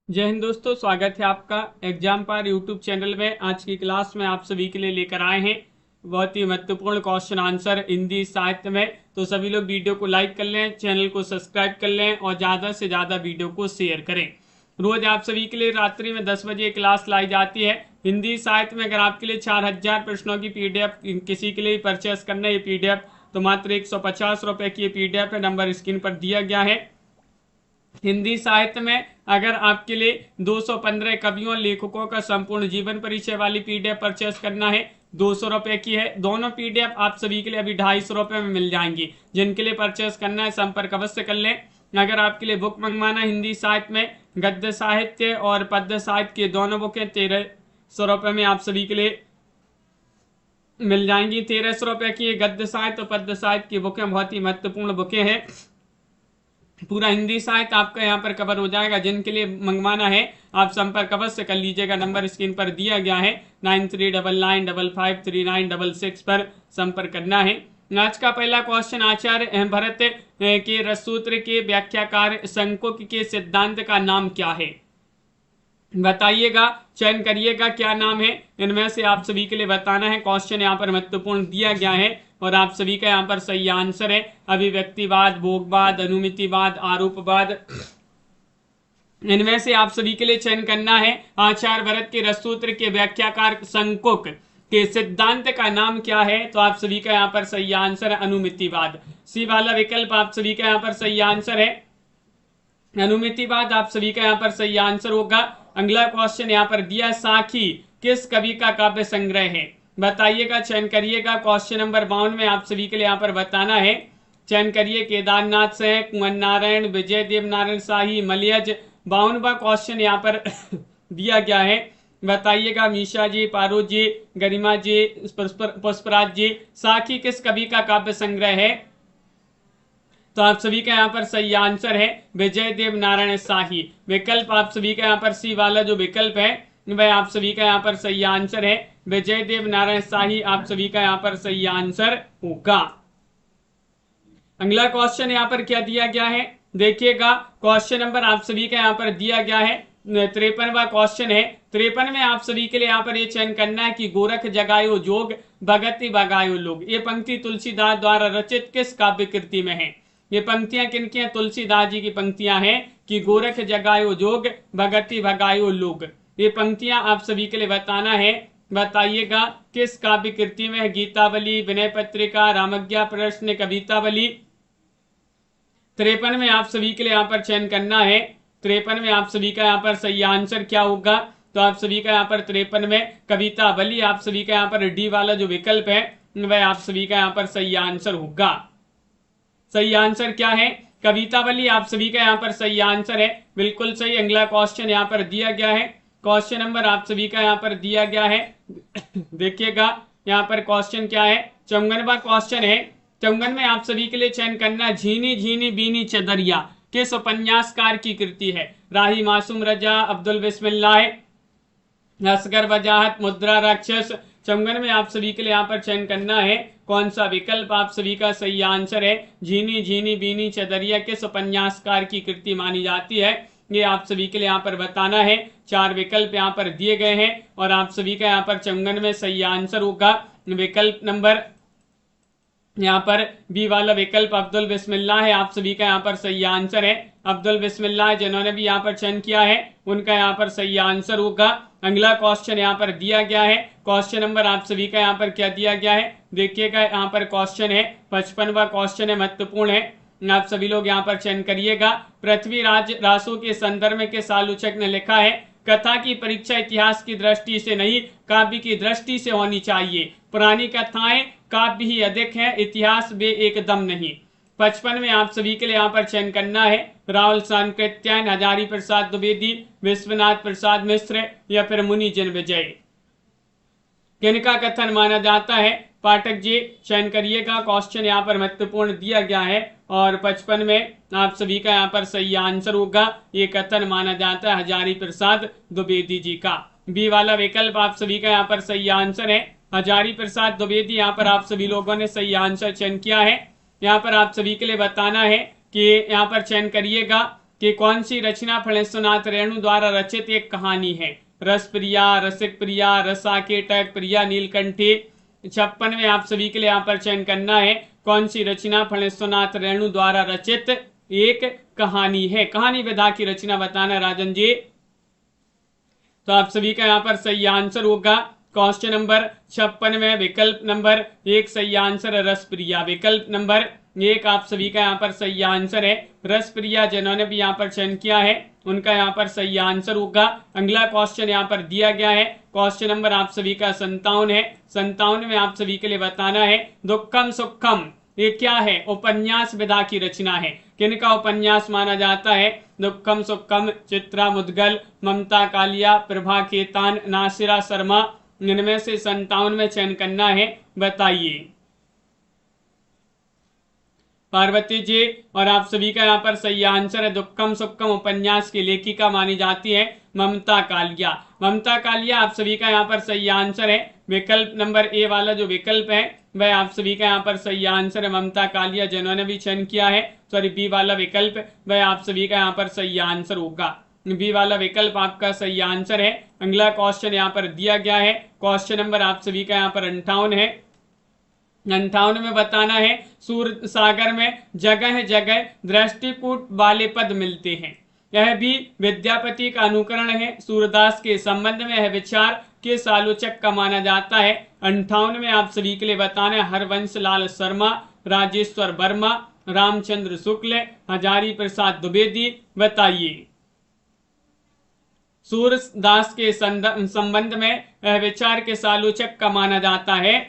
जय हिंद दोस्तों, स्वागत है आपका एग्जाम पार यूट्यूब चैनल में। आज की क्लास में आप सभी के लिए लेकर आए हैं बहुत ही महत्वपूर्ण क्वेश्चन आंसर हिंदी साहित्य में। तो सभी लोग वीडियो को लाइक कर लें, चैनल को सब्सक्राइब कर लें और ज़्यादा से ज़्यादा वीडियो को शेयर करें। रोज आप सभी के लिए रात्रि में 10 बजे क्लास लाई जाती है हिंदी साहित्य में। अगर आपके लिए 4000 प्रश्नों की पीडीएफ किसी के लिए परचेस करना है ये पीडीएफ, तो मात्र 150 रुपये की ये पीडीएफ है। नंबर स्क्रीन पर दिया गया है। हिंदी साहित्य में अगर आपके लिए 215 कवियों लेखकों का संपूर्ण जीवन परिचय वाली पीडीएफ परचेस करना है, 200 रुपए की है। दोनों पीडीएफ आप सभी के लिए अभी 250 रुपए में मिल जाएंगी। जिनके लिए परचेस करना है संपर्क अवश्य कर लें। अगर आपके लिए बुक मंगवाना हिंदी साहित्य में, गद्य साहित्य और पद्य साहित्य के दोनों बुकें 1300 रुपए में आप सभी के लिए मिल जाएंगी। 1300 रुपए की गद्य साहित्य और पद्य साहित्य की बुकें बहुत ही महत्वपूर्ण बुकें हैं। पूरा हिंदी साहित्य आपका यहाँ पर कवर हो जाएगा। जिनके लिए मंगवाना है आप संपर्क अवश्य कर लीजिएगा। नंबर स्क्रीन पर दिया गया है, 9399553966 पर संपर्क करना है। आज का पहला क्वेश्चन, आचार्य भरत के रससूत्र के व्याख्याकार शंकुक के सिद्धांत का नाम क्या है? बताइएगा, चयन करिएगा क्या नाम है। इनमें से आप सभी के लिए बताना है। क्वेश्चन यहाँ पर महत्वपूर्ण दिया गया है और आप सभी का यहाँ पर सही आंसर है अभिव्यक्तिवाद, भोगवाद, अनुमितिवाद, आरोपवाद। इनमें से आप सभी के लिए चयन करना है। आचार्य भरत के रससूत्र के व्याख्याकार शंकुक के सिद्धांत का नाम क्या है? तो आप सभी का यहाँ पर सही आंसर है अनुमितिवाद। सी वाला विकल्प आप सभी का यहाँ पर सही आंसर है अनुमितिवाद। आप सभी का यहाँ पर सही आंसर होगा। अगला क्वेश्चन यहाँ पर दिया, साखी किस कवि का काव्य संग्रह है? बताइएगा, चयन करिएगा। क्वेश्चन नंबर 52 में आप सभी के लिए यहाँ पर बताना है। चयन करिए। केदारनाथ से, कुंवर नारायण, विजय देव नारायण शाही, मलयज। 52वां क्वेश्चन यहाँ पर दिया गया है। बताइएगा, मीशा जी, पारो जी, गरिमा जी, पुष्पराज जी, साखी किस कवि का काव्य संग्रह है? तो आप सभी का यहाँ पर सही आंसर है विजय देव नारायण शाही। विकल्प आप सभी का यहाँ पर सी वाला जो विकल्प है वह आप सभी का यहाँ पर सही आंसर है विजय देव नारायण शाही। आप सभी का यहाँ पर सही आंसर होगा। अगला क्वेश्चन यहाँ पर क्या दिया गया है देखिएगा। क्वेश्चन नंबर आप सभी का यहाँ पर दिया गया है 53वां क्वेश्चन है। 53 में आप सभी के लिए यहाँ पर ये चयन करना है कि गोरख जगायो जोग, भगति भगायो लोग। ये पंक्ति तुलसीदास द्वारा रचित किस काव्य कृति में है? ये पंक्तियां किनकी हैं? तुलसीदास जी की पंक्तियां हैं कि गोरख जगायो जोग, भगति भगायो लोग। ये पंक्तियां आप सभी के लिए बताना है। बताइएगा किस काव्य कृति में है? गीतावली, विनय पत्रिका, रामज्ञा प्रश्न, कवितावली। 53 में आप सभी के लिए यहाँ पर चयन करना है। 53 में आप सभी का यहाँ पर सही आंसर क्या होगा? तो आप सभी का यहाँ पर 53 में कवितावली। आप सभी का यहाँ पर डी वाला जो विकल्प है वह आप सभी का यहाँ पर सही आंसर होगा। सही आंसर क्या है? कवितावली। आप सभी का यहाँ पर सही आंसर है, बिल्कुल सही। अगला क्वेश्चन यहाँ पर दिया गया है। क्वेश्चन नंबर आप सभी का यहाँ पर दिया गया है देखिएगा यहाँ पर क्वेश्चन क्या है। 54वां क्वेश्चन है। 54 में आप सभी के लिए चयन करना, झीनी झीनी बीनी चदरिया किस उपन्यासकार की कृति है? राही मासूम रजा, अब्दुल बिस्मिल्लाह, असगर वजाहत, मुद्रा राक्षस। 54 में आप सभी के लिए यहाँ पर चयन करना है कौन सा विकल्प आप सभी का सही आंसर है। झीनी झीनी बीनी चदरिया किस उपन्यासकार की कृति मानी जाती है? ये आप सभी के लिए यहाँ पर बताना है। 4 विकल्प यहाँ पर दिए गए हैं और आप सभी का यहाँ पर 54 में सही आंसर होगा विकल्प नंबर यहाँ पर बी वाला विकल्प अब्दुल बिस्मिल्लाह है। आप सभी का यहाँ पर सही आंसर है अब्दुल बिस्मिल्लाह। जिन्होंने भी यहाँ पर चयन किया है उनका यहाँ पर सही आंसर होगा। अगला क्वेश्चन यहाँ पर दिया गया है। क्वेश्चन नंबर आप सभी का यहाँ पर क्या दिया गया है देखिएगा। यहाँ पर क्वेश्चन है 55वां क्वेश्चन है, महत्वपूर्ण है। आप सभी लोग यहाँ पर चयन करिएगा। पृथ्वीराज रासो के संदर्भ में किस आलोचक ने लिखा है? कथा की परीक्षा इतिहास की दृष्टि से नहीं, काव्य की दृष्टि से होनी चाहिए। पुरानी कथाएं काव्य ही अधिक है, इतिहास वे एकदम नहीं। 55 में आप सभी के लिए यहाँ पर चयन करना है राहुल सांकृत्यायन, हजारी प्रसाद द्विवेदी, विश्वनाथ प्रसाद मिश्र या फिर मुनि जन विजय। किनका कथन माना जाता है? पाठक जी चयन करिएगा। क्वेश्चन यहाँ पर महत्वपूर्ण दिया गया है और 55 में आप सभी का यहाँ पर सही आंसर होगा। ये कथन माना जाता है हजारी प्रसाद द्विवेदी जी का। बी वाला विकल्प आप सभी का यहाँ पर सही आंसर है हजारी प्रसाद द्विवेदी। यहाँ पर आप सभी लोगों ने सही आंसर चयन किया है। यहाँ पर आप सभी के लिए बताना है कि यहाँ पर चयन करिएगा कि कौन सी रचना फणेश्वरनाथ रेणु द्वारा रचित एक कहानी है। रस प्रिया, रसिक प्रिया, रसाकेटक, प्रिया नीलकंठी। 56 में आप सभी के लिए यहाँ पर चयन करना है कौन सी रचना फणेश्वरनाथ रेणु द्वारा रचित एक कहानी है। कहानी विधा की रचना बताना राजन जी। तो आप सभी का यहाँ पर सही आंसर होगा क्वेश्चन नंबर 56 में विकल्प नंबर 1 सही आंसर है रसप्रिया। विकल्प नंबर 1 आप सभी का यहाँ पर सही आंसर है रसप्रिया। जिन्होंने भी यहाँ पर चयन किया है उनका यहाँ पर सही आंसर होगा। अगला क्वेश्चन यहाँ पर दिया गया है क्वेश्चन नंबर आप सभी का 57 है। 57 में आप सभी के लिए बताना है दुक्खम सुखम ये क्या है। उपन्यास विधा की रचना है। किनका उपन्यास माना जाता है। दुक्खम सुखम, चित्रा मुद्गल, ममता कालिया, प्रभा केतान, नासिरा शर्मा। इनमें से 57 में चयन करना है, बताइए पार्वती जी। और आप सभी का यहाँ पर सही आंसर है दुक्खम सुक्खम उपन्यास की लेखिका मानी जाती है ममता कालिया। ममता कालिया आप सभी का यहाँ पर सही आंसर है। विकल्प नंबर ए वाला जो विकल्प है वह आप सभी का यहाँ पर सही आंसर है ममता कालिया। जिन्होंने भी चयन किया है सॉरी बी वाला विकल्प वह आप सभी का यहाँ पर सही आंसर होगा। बी वाला विकल्प आपका सही आंसर है। अगला क्वेश्चन यहाँ पर दिया गया है क्वेश्चन नंबर आप सभी का यहाँ पर 58 है। 58 में बताना है सूर सागर में जगह जगह दृष्टिकूट वाले पद मिलते हैं। यह भी विद्यापति का अनुकरण है। सूरदास के संबंध में यह विचार के आलोचक का माना जाता है। 58 में आप सभी के लिए बताना है हरवंश लाल शर्मा, राजेश्वर वर्मा, रामचंद्र शुक्ल, हजारी प्रसाद द्विवेदी। बताइए सूरदास के संबंध में यह विचार के आलोचक का माना जाता है।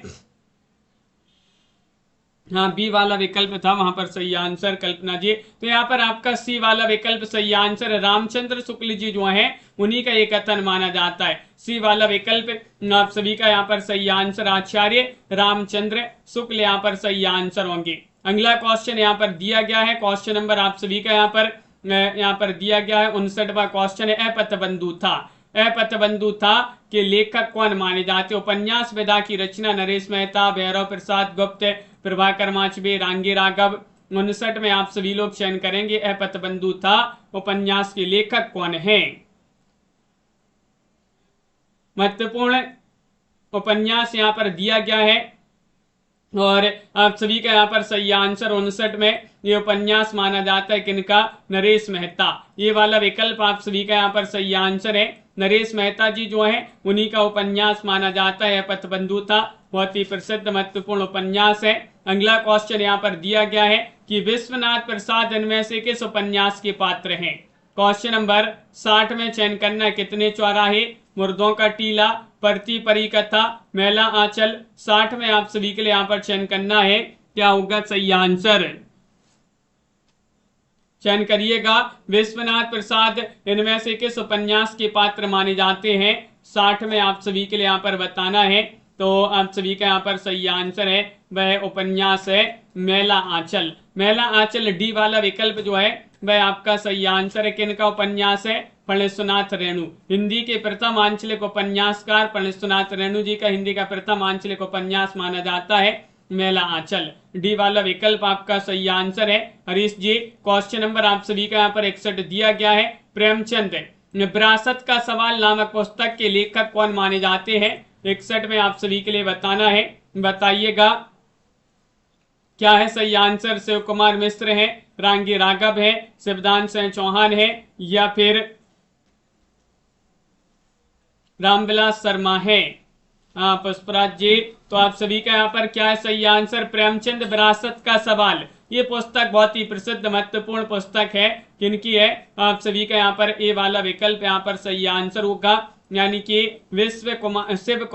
हाँ बी वाला विकल्प था वहां पर सही आंसर कल्पना जी। तो यहाँ पर आपका सी वाला विकल्प सही आंसर है। रामचंद्र शुक्ल जी जो है उन्हीं का एक कथन माना जाता है। सी वाला विकल्प आप सभी का यहाँ पर सही आंसर आचार्य रामचंद्र शुक्ल यहाँ पर सही आंसर होंगे। अगला क्वेश्चन यहाँ पर दिया गया है क्वेश्चन नंबर आप सभी का यहाँ पर दिया गया है 59वां क्वेश्चन है अपतबंधु था। अपतबंधु था के लेखक कौन माने जाते। उपन्यास विधा की रचना नरेश मेहता, भैरव प्रसाद गुप्त, प्रभाकर माचबे, रांगी राघव। 59 में आप सभी लोग चयन करेंगे अपतबंधु था उपन्यास के लेखक कौन है। महत्वपूर्ण उपन्यास यहाँ पर दिया गया है और आप सभी का यहाँ पर सही आंसर 59 में ये उपन्यास माना जाता है किनका, नरेश मेहता। ये वाला विकल्प आप सभी का यहाँ पर सही आंसर है। नरेश मेहता जी जो है उन्हीं का उपन्यास माना जाता है पथबंधु था। बहुत ही प्रसिद्ध महत्वपूर्ण उपन्यास है। अगला क्वेश्चन यहाँ पर दिया गया है कि विश्वनाथ प्रसाद इनमें से किस उपन्यास के पात्र हैं। क्वेश्चन नंबर 60 में चयन करना कितने चौराहे, मुर्दों का टीला, परती परी कथा, मैला आंचल। 60 में आप सभी के लिए यहाँ पर चयन करना है क्या होगा सही आंसर। चयन करिएगा विश्वनाथ प्रसाद इनमें से किस उपन्यास के पात्र माने जाते हैं। 60 में आप सभी के लिए यहाँ पर बताना है। तो आप सभी का यहाँ पर सही आंसर है वह उपन्यास है मैला आंचल। मैला आंचल डी वाला विकल्प जो है वह आपका सही आंसर है। किनका उपन्यास है, फणेश्वरनाथ रेणु। हिंदी के प्रथम आंचलिक उपन्यासकार फणेश्वरनाथ रेणु जी का हिंदी का प्रथम आंचलिक उपन्यास माना जाता है मैला आंचल। डी वाला विकल्प आपका सही आंसर है। हरीश जी क्वेश्चन नंबर आप सभी का यहाँ पर 61 दिया गया है। प्रेमचंद विरासत का सवाल नामक पुस्तक के लेखक कौन माने जाते हैं। 61 में आप सभी के लिए बताना है, बताइएगा क्या है सही आंसर। शिव कुमार मिश्र है, रांगी राघव है, शिवदान सिंह चौहान है या फिर रामविलास शर्मा है। हाँ पुष्पराज जी तो आप सभी का यहाँ पर क्या है सही आंसर, प्रेमचंद विरासत का सवाल। ये पुस्तक बहुत ही प्रसिद्ध महत्वपूर्ण पुस्तक है। किनकी है, आप सभी का यहाँ पर ए वाला विकल्प यहाँ पर सही आंसर होगा। यानी कि शिव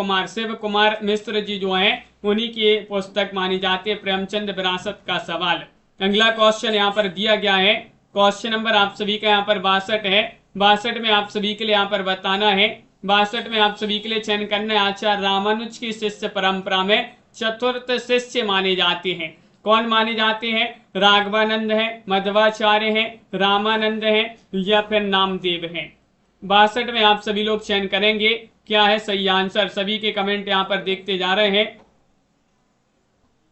कुमार मिश्र जी जो हैं उन्हीं की पुस्तक मानी जाती है प्रेमचंद विरासत का सवाल। अगला क्वेश्चन यहाँ पर दिया गया है क्वेश्चन नंबर आप सभी का यहाँ पर 62 है। 62 में आप सभी के लिए यहाँ पर बताना है। 62 में आप सभी के लिए चयन करना है आचार्य रामानुज की शिष्य परंपरा में चतुर्थ शिष्य माने जाते हैं। कौन माने जाते हैं, राघवानंद है, मध्वाचार्य है, रामानंद है या फिर नामदेव है। 62 में आप सभी लोग चयन करेंगे क्या है सही आंसर। सभी के कमेंट यहाँ पर देखते जा रहे हैं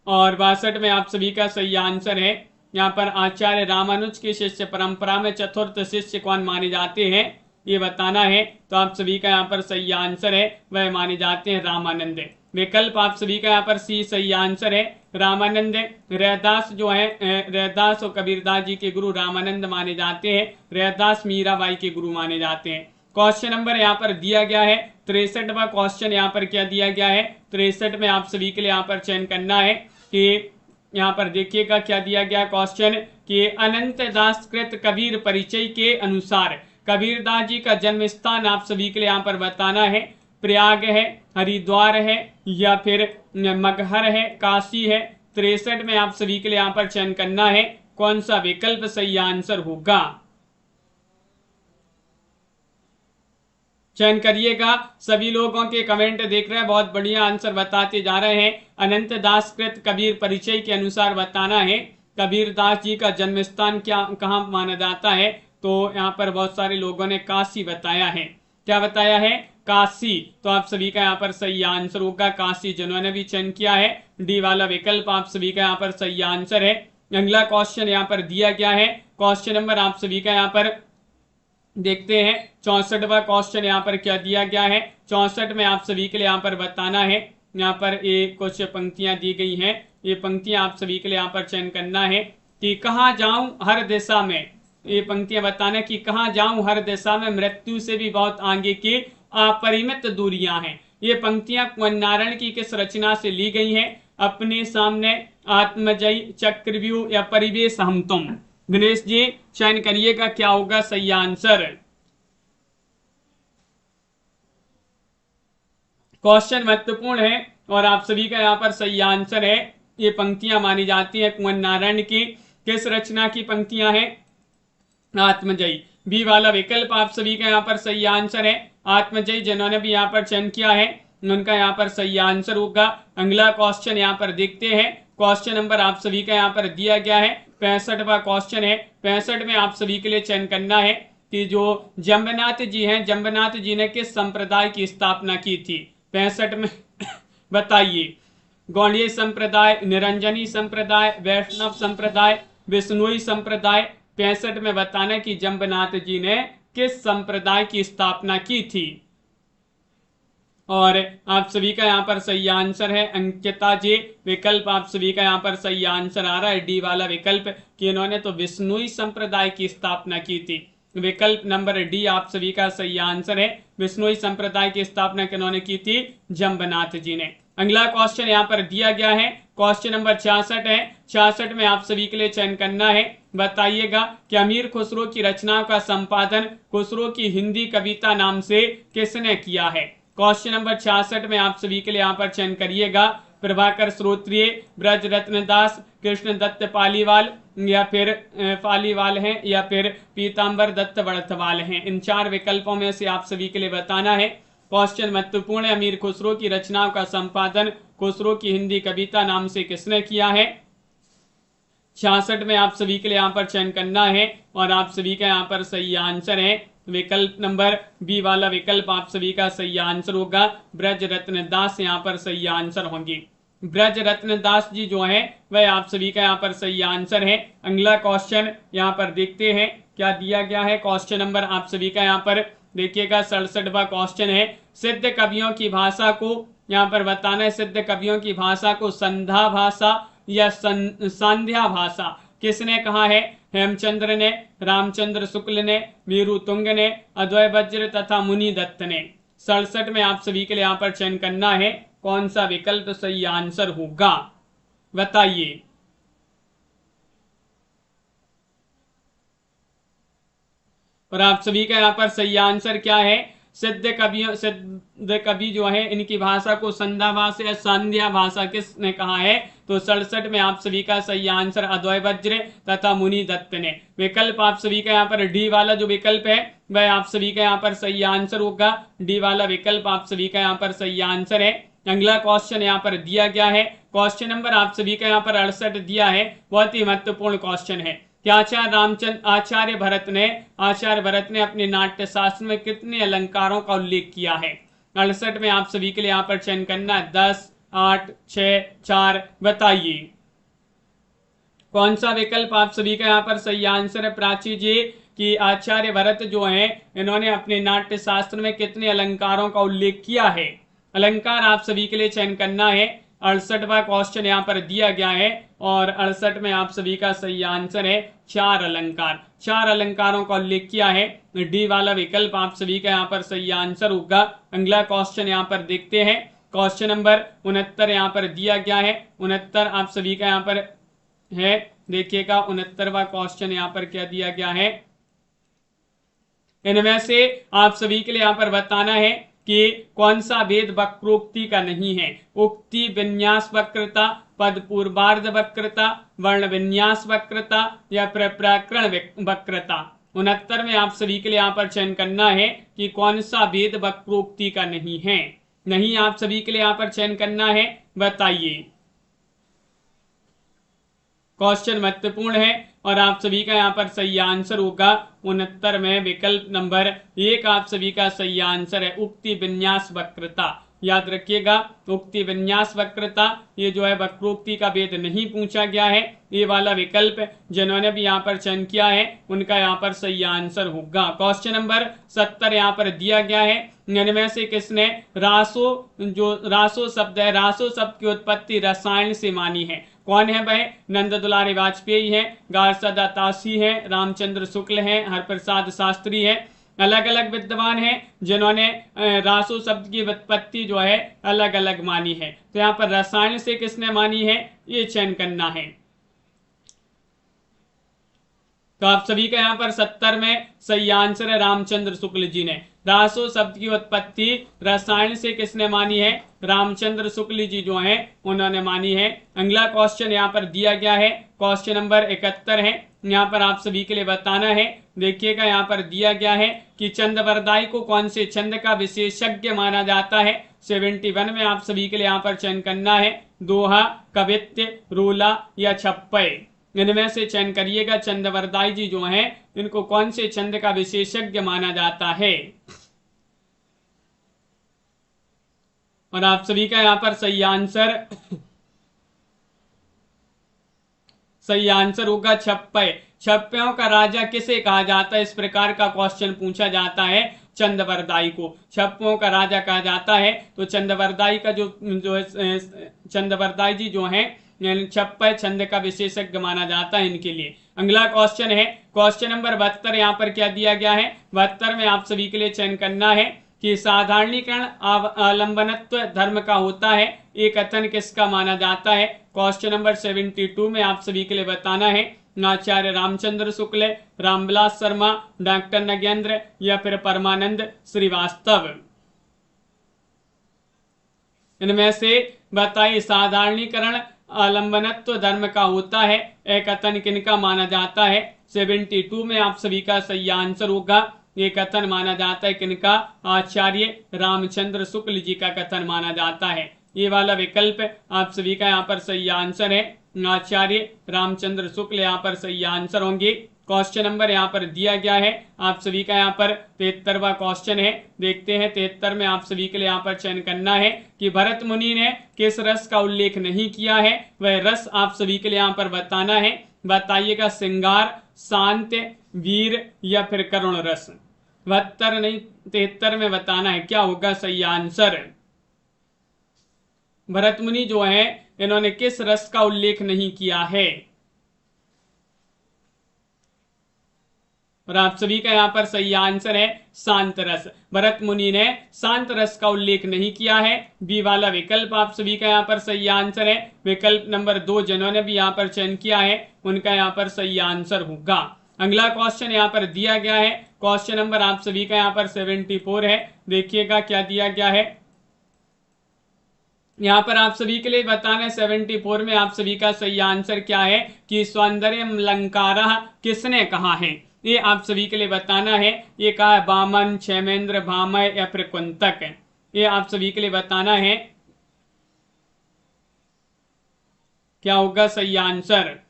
और 62 में आप सभी का सही आंसर है यहाँ पर आचार्य रामानुज की शिष्य परंपरा में चतुर्थ शिष्य कौन माने जाते हैं, ये बताना है। तो आप सभी का यहाँ पर सही आंसर है वह माने जाते हैं रामानंद। विकल्प आप सभी का यहाँ पर सी सही आंसर है, रामानंद। रैदास जो है, रैदास और कबीरदास जी के गुरु रामानंद माने जाते हैं, रैदास मीराबाई के गुरु माने जाते हैं। क्वेश्चन नंबर यहाँ पर दिया गया है 63वां क्वेश्चन यहाँ पर क्या दिया गया है, 63 में आप सभी के लिए यहाँ पर चयन करना है कि यहाँ पर देखिएगा क्या दिया गया क्वेश्चन कि अनंत दास कृत कबीर परिचय के अनुसार कबीरदास जी का जन्म स्थान आप सभी के लिए यहाँ पर बताना है। प्रयाग है, हरिद्वार है, या फिर मगहर है, काशी है। 63 में आप सभी के लिए यहाँ पर चयन करना है कौन सा विकल्प सही आंसर होगा, चयन करिएगा। सभी लोगों के कमेंट देख रहे हैं, बहुत बढ़िया आंसर बताते जा रहे हैं। अनंत दास कृत कबीर परिचय के अनुसार बताना है कबीर दास जी का जन्म स्थान क्या कहाँ माना जाता है, तो यहाँ पर बहुत सारे लोगों ने काशी बताया है। क्या बताया है, काशी। तो आप सभी का यहाँ पर सही आंसर होगा काशी, जिन्होंने भी चयन किया है डी वाला विकल्प आप सभी का यहाँ पर सही आंसर है। अगला क्वेश्चन यहाँ पर दिया गया है, क्वेश्चन नंबर आप सभी का यहाँ पर देखते हैं 64वां क्वेश्चन यहाँ पर क्या दिया गया है। 64 में आप सभी के लिए यहाँ पर बताना है, यहाँ पर ये कुछ पंक्तियां दी गई हैं, ये पंक्तियां आप सभी के लिए यहाँ पर चयन करना है कि कहाँ जाऊं हर दिशा में, ये पंक्तियां बताना कि कहाँ जाऊं हर दिशा में मृत्यु से भी बहुत आगे की अपरिमित दूरियां हैं। ये पंक्तियां कुंवर नारायण की किस रचना से ली गई हैं, अपने सामने, आत्मजयी, चक्रव्यूह या परिवेश हम तुम। दिनेश जी चयन करिएगा क्या होगा सही आंसर। क्वेश्चन महत्वपूर्ण है और आप सभी का यहाँ पर सही आंसर है। ये पंक्तियां मानी जाती है कुंवर नारायण की किस रचना की पंक्तियां हैं, आत्मजयी। बी वाला विकल्प आप सभी का यहाँ पर सही आंसर है, आत्मजयी। जिन्होंने भी यहाँ पर चयन किया है उनका यहाँ पर सही आंसर होगा। अगला क्वेश्चन यहाँ पर देखते हैं, क्वेश्चन नंबर आप सभी का यहाँ पर दिया गया है 65वां क्वेश्चन है। 65 में आप सभी के लिए चयन करना है कि जो जम्बनाथ जी हैं, जम्बनाथ जी ने किस संप्रदाय की स्थापना की थी। 65 में बताइए, गौड़ीय संप्रदाय, निरंजनी संप्रदाय, वैष्णव संप्रदाय, बिश्नोई संप्रदाय। 65 में बताना कि जम्बनाथ जी ने किस संप्रदाय की स्थापना की थी। और आप सभी का यहाँ पर सही आंसर है अंकिता जी, विकल्प आप सभी का यहाँ पर सही आंसर आ रहा है डी वाला विकल्प कि इन्होंने तो बिश्नोई संप्रदाय की स्थापना की थी। विकल्प नंबर डी आप सभी का सही आंसर है, बिश्नोई संप्रदाय की स्थापना किन्होंने की थी, जम्बनाथ जी ने। अगला क्वेश्चन यहाँ पर दिया गया है, क्वेश्चन नंबर 66 है। 66 में आप सभी के लिए चयन करना है, बताइएगा कि अमीर खुसरो की रचनाओं का संपादन खुसरो की हिंदी कविता नाम से किसने किया है। क्वेश्चन नंबर 66 में आप सभी के लिए यहाँ पर चयन करिएगा, प्रभाकर श्रोत्रिय, ब्रज रत्न दास, कृष्ण दत्त पालीवाल या फिर पालीवाल हैं, या फिर पीताम्बर दत्त बड़थवाल हैं। इन 4 विकल्पों में से आप सभी के लिए बताना है। क्वेश्चन महत्वपूर्ण है, अमीर खुसरो की रचनाओं का संपादन खुसरो की हिंदी कविता नाम से किसने किया है। 66 में आप सभी के लिए यहाँ पर चयन करना है और आप सभी का यहाँ पर सही आंसर है विकल्प नंबर बी वाला विकल्प आप सभी का सही आंसर होगा, ब्रज रत्न दास यहाँ पर सही आंसर होंगे। ब्रज रत्न दास जी जो है वह आप सभी का यहाँ पर सही आंसर है। अगला क्वेश्चन यहाँ पर देखते हैं क्या दिया गया है। क्वेश्चन नंबर आप सभी का यहाँ पर देखिएगा 67वां क्वेश्चन है, सिद्ध कवियों की भाषा को यहाँ पर बताना है, सिद्ध कवियों की भाषा को संध्या भाषा या संध्या भाषा किसने कहा है। हेमचंद्र ने, रामचंद्र शुक्ल ने, वीरू तुंग ने, अद्वय वज्र तथा मुनि दत्त ने। 67 में आप सभी के लिए यहाँ पर चयन करना है कौन सा विकल्प सही आंसर होगा, बताइए। और आप सभी का यहाँ पर सही आंसर क्या है, सिद्ध कवि जो है इनकी भाषा को संध्या भाषा या संध्या भाषा किसने कहा है। तो 67 में आप सभी का सही आंसर अद्वय वज्र तथा मुनि दत्त ने। विकल्प आप सभी का यहाँ पर डी वाला जो विकल्प है वह आप सभी का यहाँ पर सही आंसर होगा, डी वाला विकल्प आप सभी का यहाँ पर सही आंसर है। अगला क्वेश्चन यहाँ पर दिया गया है, क्वेश्चन नंबर आप सभी का यहाँ पर 68 दिया है, बहुत ही महत्वपूर्ण क्वेश्चन है कि आचार्य भरत ने अपने नाट्य शास्त्र में कितने अलंकारों का उल्लेख किया है। 68 में आप सभी के लिए यहाँ पर चयन करना है 10, 8, 6, 4 बताइए। कौन सा विकल्प आप सभी का यहाँ पर सही आंसर है प्राची जी? कि आचार्य भरत जो हैं इन्होंने अपने नाट्य शास्त्र में कितने अलंकारों का उल्लेख किया है? अलंकार आप सभी के लिए चयन करना है। 68वां क्वेश्चन यहाँ पर दिया गया है और 68 में आप सभी का सही आंसर है 4 अलंकार। 4 अलंकारों का उल्लेख किया है। डी वाला विकल्प आप सभी का यहाँ पर सही आंसर होगा। अगला क्वेश्चन यहाँ पर देखते हैं। क्वेश्चन नंबर 69 यहाँ पर दिया गया है। 69 आप सभी का यहाँ पर है, देखिएगा 69वां क्वेश्चन यहाँ पर क्या दिया गया है। इनमें से आप सभी के लिए यहाँ पर बताना है कि कौन सा भेद वक्रोक्ति का नहीं है। उक्ति विन्यास वक्रता, पद पूर्वार्ध वक्रता, वर्ण विन्यास वक्रता या प्रकरण वक्रता। 69 में आप सभी के लिए यहाँ पर चयन करना है कि कौन सा भेद वक्रोक्ति का नहीं है। नहीं आप सभी के लिए यहाँ पर चयन करना है, बताइए। क्वेश्चन महत्वपूर्ण है और आप सभी का यहाँ पर सही आंसर होगा 69 में विकल्प नंबर 1 आप सभी का सही आंसर है उक्ति विन्यास वक्रता। याद रखिएगा, उक्ति विन्यास वक्रता ये जो है वक्रोक्ति का भेद नहीं पूछा गया है। ये वाला विकल्प जिन्होंने भी यहाँ पर चयन किया है उनका यहाँ पर सही आंसर होगा। क्वेश्चन नंबर 70 यहाँ पर दिया गया है। इनमें से किसने रासो शब्द है, रासो शब्द की उत्पत्ति रसायन से मानी है? कौन है वह? नंद दुलारी वाजपेयी है, गारसदा तासी है, रामचंद्र शुक्ल है, हरप्रसाद शास्त्री है। अलग अलग विद्वान हैं जिन्होंने रासो शब्द की उत्पत्ति जो है अलग अलग मानी है। तो यहाँ पर रसायन से किसने मानी है ये चयन करना है। तो आप सभी का यहाँ पर 70 में सही आंसर है रामचंद्र शुक्ल जी ने। रासो शब्द की उत्पत्ति रसायन से किसने मानी है? रामचंद्र शुक्ल जी जो हैं उन्होंने मानी है। अगला क्वेश्चन यहाँ पर दिया गया है, क्वेश्चन नंबर 71 है। यहाँ पर आप सभी के लिए बताना है, देखिएगा यहाँ पर दिया गया है कि चंदवरदाई को कौन से छंद का विशेषज्ञ माना जाता है? 71 में आप सभी के लिए यहाँ पर चयन करना है दोहा, कवित्य, रोला या छप्पय। इनमें से चयन करिएगा। चंदवरदाई जी जो हैं इनको कौन से छंद का विशेषज्ञ माना जाता है? और आप सभी का यहाँ पर सही आंसर होगा छप्पय। छप्पयों का राजा किसे कहा जाता है? इस प्रकार का क्वेश्चन पूछा जाता है चंदवरदाई को। छप्पों का राजा कहा जाता है। तो चंदवरदाई का जो चंदवरदाई जी जो हैं छप्पय छंद का विशेषज्ञ माना जाता है इनके लिए। अगला क्वेश्चन है क्वेश्चन नंबर 72। यहाँ पर क्या दिया गया है? 72 में आप सभी के लिए चयन करना है कि साधारणीकरण आलंबनत्व धर्म का होता है, ये कथन किसका माना जाता है? क्वेश्चन नंबर 72 में आप सभी के लिए बताना है आचार्य रामचंद्र शुक्ल, रामविलास शर्मा, डॉक्टर नगेंद्र या फिर परमानंद श्रीवास्तव। इनमें से बताइए साधारणीकरण आलंबनत्व धर्म का होता है, एक कथन किनका माना जाता है? 72 में आप सभी का सही आंसर होगा। ये कथन माना जाता है किनका? आचार्य रामचंद्र शुक्ल जी का कथन माना जाता है। ये वाला विकल्प आप सभी का यहाँ पर सही आंसर है, आचार्य रामचंद्र शुक्ल यहाँ पर सही आंसर होंगे। क्वेश्चन नंबर यहाँ पर दिया गया है आप सभी का यहाँ पर 73वां क्वेश्चन है। देखते हैं 73 में आप सभी के लिए यहाँ पर चयन करना है कि भरत मुनि ने किस रस का उल्लेख नहीं किया है, वह रस आप सभी के लिए यहाँ पर बताना है। बताइएगा, श्रृंगार, शांत, वीर या फिर करुण रस। 72 नहीं 73 में बताना है क्या होगा सही आंसर। भरत मुनि जो है इन्होंने किस रस का उल्लेख नहीं किया है? और आप सभी का यहाँ पर सही आंसर है शांत रस। भरत मुनि ने शांत रस का उल्लेख नहीं किया है। बी वाला विकल्प आप सभी का यहाँ पर सही आंसर है। विकल्प नंबर 2 जिन्होंने भी यहाँ पर चयन किया है उनका यहाँ पर सही आंसर होगा। अगला क्वेश्चन यहाँ पर दिया गया है, क्वेश्चन नंबर आप सभी का यहाँ पर 74 है। देखिएगा क्या दिया गया है। यहाँ पर आप सभी के लिए बताना है 74 में आप सभी का सही आंसर क्या है कि सौंदर्यम अलंकारः किसने कहा है? ये आप सभी के लिए बताना है। ये कहा है वामन, क्षेमेंद्र, भामय या फिर कुंतक। ये आप सभी के लिए बताना है क्या होगा सही आंसर।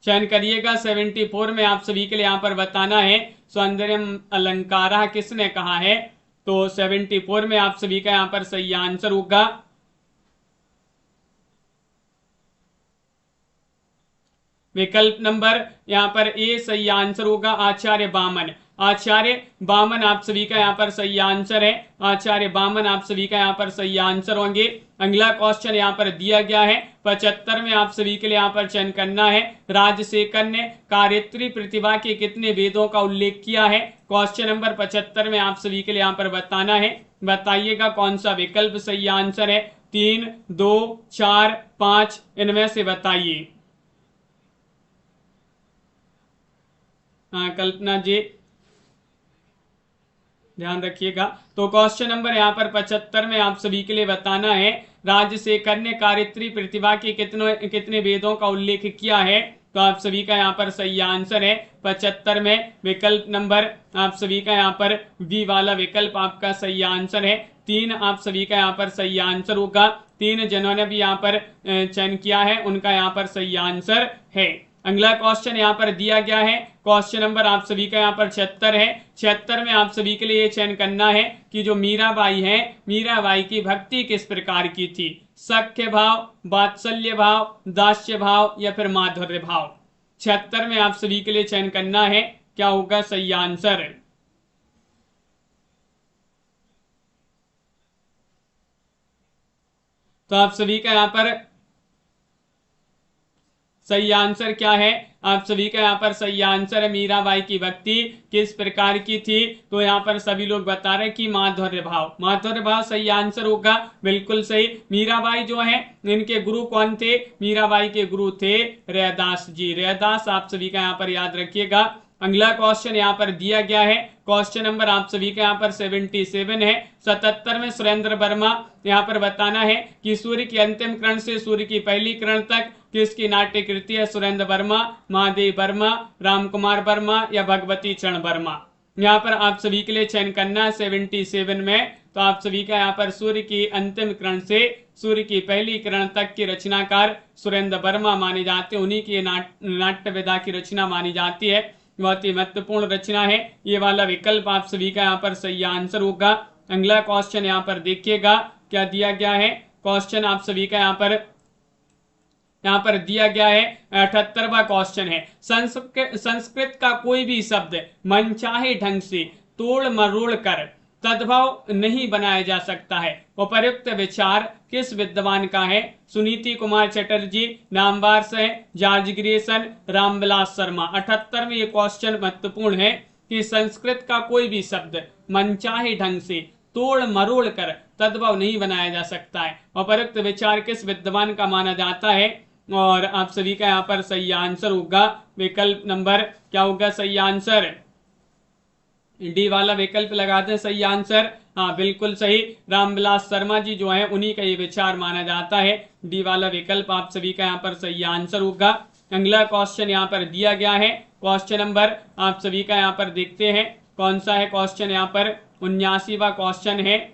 चयन करिएगा। 74 में आप सभी के लिए यहाँ पर बताना है सौंदर्यम अलंकारः किसने कहा है? तो 74 में आप सभी का यहाँ पर सही आंसर होगा विकल्प नंबर यहाँ पर ए सही आंसर होगा आचार्य वामन। आचार्य वामन आप सभी का यहाँ पर सही आंसर है। आचार्य वामन आप सभी का यहाँ पर सही आंसर होंगे। अगला क्वेश्चन यहाँ पर दिया गया है 75 में आप सभी के लिए यहाँ पर चयन करना है। राजशेखर ने कार्यत्री प्रतिभा के कितने वेदों का उल्लेख किया है? क्वेश्चन नंबर 75 में आप सभी के लिए यहाँ पर बताना है। बताइएगा कौन सा विकल्प सही आंसर है। 3, 2, 4, 5 इनमें से बताइए। कल्पना जी ध्यान रखिएगा। तो क्वेश्चन नंबर यहाँ पर 75 में आप सभी के लिए बताना है राजशेखर ने कार्यत्री प्रतिभा के कितने वेदों का उल्लेख किया है? तो आप सभी का यहाँ पर सही आंसर है 75 में विकल्प नंबर आप सभी का यहाँ पर बी वाला विकल्प आपका सही आंसर है। 3 आप सभी का यहाँ पर सही आंसर होगा। 3 जिन्होंने भी यहाँ पर चयन किया है उनका यहाँ पर सही आंसर है। अगला क्वेश्चन यहाँ पर दिया गया है। क्वेश्चन नंबर आप सभी का यहाँ पर 76 है। 76 में आप सभी के लिए ये चयन करना है कि जो मीराबाई है, मीराबाई की भक्ति किस प्रकार की थी? सख्य भाव, वात्सल्य भाव, दास्य भाव या फिर माधुर्य भाव? 76 में आप सभी के लिए चयन करना है, क्या होगा सही आंसर? तो आप सभी का यहाँ पर सही आंसर क्या है? आप सभी का यहाँ पर सही आंसर है मीराबाई की भक्ति किस प्रकार की थी? तो यहाँ पर सभी लोग बता रहे हैं कि माधुर्य भाव। माधुर्य भाव सही आंसर होगा, बिल्कुल सही। मीराबाई जो है इनके गुरु कौन थे? मीराबाई के गुरु थे रैदास जी। रैदास आप सभी का यहाँ पर याद रखिएगा। अगला क्वेश्चन यहाँ पर दिया गया है। क्वेश्चन नंबर आप सभी का यहाँ पर 77 है। 77 में सुरेंद्र वर्मा यहाँ पर बताना है कि सूर्य की अंतिम किरण से सूर्य की पहली किरण तक किसकी नाट्य कृति है? सुरेंद्र वर्मा, महादेव वर्मा, रामकुमार वर्मा या भगवती चरण वर्मा? यहाँ पर आप सभी के लिए चयन करना है 77 में। तो आप सभी का यहाँ पर सूर्य की अंतिम किरण से सूर्य की पहली किरण तक के रचनाकार सुरेंद्र वर्मा माने जाते हैं। उन्हीं की नाट्य विधा की रचना मानी जाती है। बहुत ही महत्वपूर्ण रचना है। ये वाला विकल्प आप सभी का यहाँ पर सही आंसर होगा। अगला क्वेश्चन यहाँ पर देखिएगा क्या दिया गया है। क्वेश्चन आप सभी का यहाँ पर दिया गया है 78वां क्वेश्चन है। संस्कृत का कोई भी शब्द मनचाहे ढंग से तोड़ मरोड़ कर तद्भव नहीं बनाया जा सकता है। उपर्युक्त विचार किस विद्वान का है? सुनीति कुमार चटर्जी, नामवार से जॉर्ज ग्रेसन, रामविलास शर्मा। 78 में ये क्वेश्चन महत्वपूर्ण है कि संस्कृत का कोई भी शब्द मनचाहे ढंग से तोड़ मरोड़ कर तद्भव नहीं बनाया जा सकता है। उपर्युक्त विचार किस विद्वान का माना जाता है? और आप सभी का यहाँ पर सही आंसर होगा विकल्प नंबर क्या होगा सही आंसर? डी वाला विकल्प लगाते हैं सही आंसर। हाँ बिल्कुल सही, रामविलास शर्मा जी जो है उन्हीं का ये विचार माना जाता है। डी वाला विकल्प आप सभी का यहाँ पर सही आंसर होगा। अगला क्वेश्चन यहाँ पर दिया गया है। क्वेश्चन नंबर आप सभी का यहाँ पर देखते हैं कौन सा है। क्वेश्चन यहाँ पर 79वां क्वेश्चन है।